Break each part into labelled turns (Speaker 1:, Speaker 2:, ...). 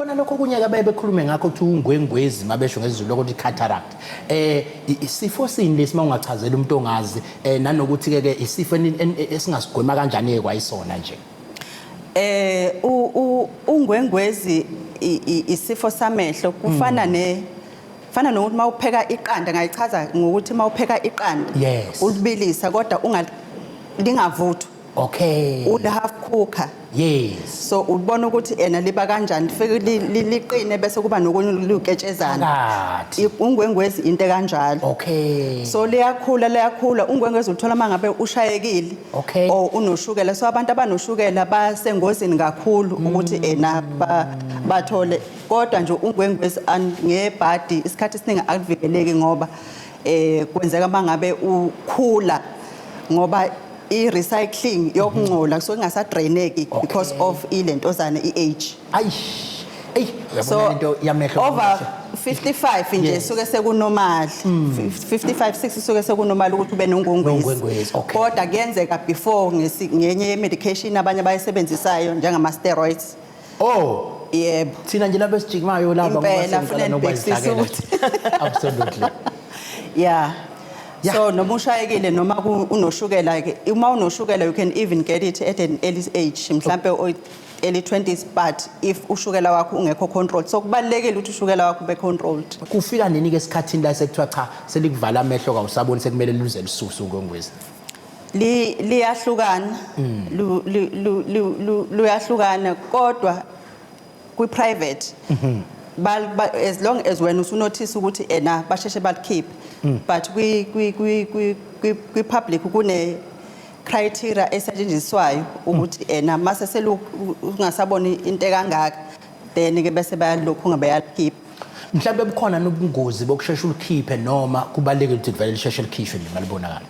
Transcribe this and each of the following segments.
Speaker 1: khona lokho kunyaka bekhulume ngakho ukuthi ungwengwezi mabesho ngesiZulu ukuthi cataract isifo sini lesi mawungachazela umuntu ongazi nanokuthi ke isifo esingasigwema kanjani kwayisona nje
Speaker 2: ungwengwezi isifo samehlo kufana fana nokuthi mawupheka iqanda ngayichaza ngokuthi mawupheka iqanda ulibilisa kodwa lingavuthwa
Speaker 1: okay
Speaker 2: ul half cooker
Speaker 1: yes
Speaker 2: so ubona ukuthi ena liba kanjani fike liqine bese kuba nokunye luketshezana ungwengwezi into kanjalo
Speaker 1: okay
Speaker 2: so liyakhula ungwengwezi uthola mangabe ushayekile
Speaker 1: okay
Speaker 2: or unoshukela so abantu abanoshukela basengozini kakhulu ukuthi ena bathole kodwa nje ungwengwezi ngebhadi isikhathi esiningi akuvikeleki ngoba kwenzeka mangabe ukhula ngoba i-recycling yokungcola so ingasadraineki because of ilentozana i-age so over 55 nje suke sekunormal 55 60 suke sekunormal ukuthi ube nongwengwezi kodwa kuyenzeka before ngenye medication abanye abayisebenzisayo njengama steroids yebo
Speaker 1: thina nje labo esijikimayo laba
Speaker 2: ngoba nobazidakela
Speaker 1: absolutely
Speaker 2: yeah so noma ushayekile noma unoshukela ke uma unoshukela you can even get it at an early age mhlambe early 20s but if ushukela wakho ungekho control so kubalekile ukuthi ushukela wakho ube controlled
Speaker 1: kufika nini ke esikhathini la sekuthiwa cha selikuvala amehlo kawusaboni sekumele luze lisusu ungwengwezi
Speaker 2: liyahlukana luyahlukana kodwa kwi private as long as when usunotice ukuthi ena basheshe balikhiphe but kwi public kune criteria esetshenziswayo ukuthi ena mase ungasaboni into kangaka then ke bese bayalokhu ngabayalikhipha
Speaker 1: mhlawumbe bukhona nobungozi bokushesha ulikhiphe noma kubalekile ukuthi vele lisheshe likhishwe nje malibonakala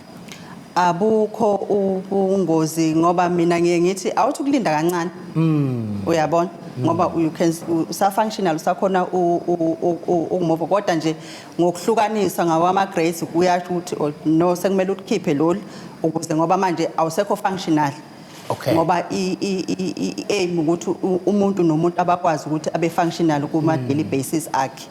Speaker 2: abukho ubungozi ngoba mina ngiye ngithi awuthi ukulinda kancane uyabona ngoba you can usafunctional usakhona ukumuva kodwa nje ngokuhlukanisa ngawama grades kuyasho ukuthi no sekumele ulikhiphe lolu ukuze ngoba manje awusekho functional ngoba i aim ukuthi umuntu nomuntu abakwazi ukuthi abe functional kuma daily basis akhe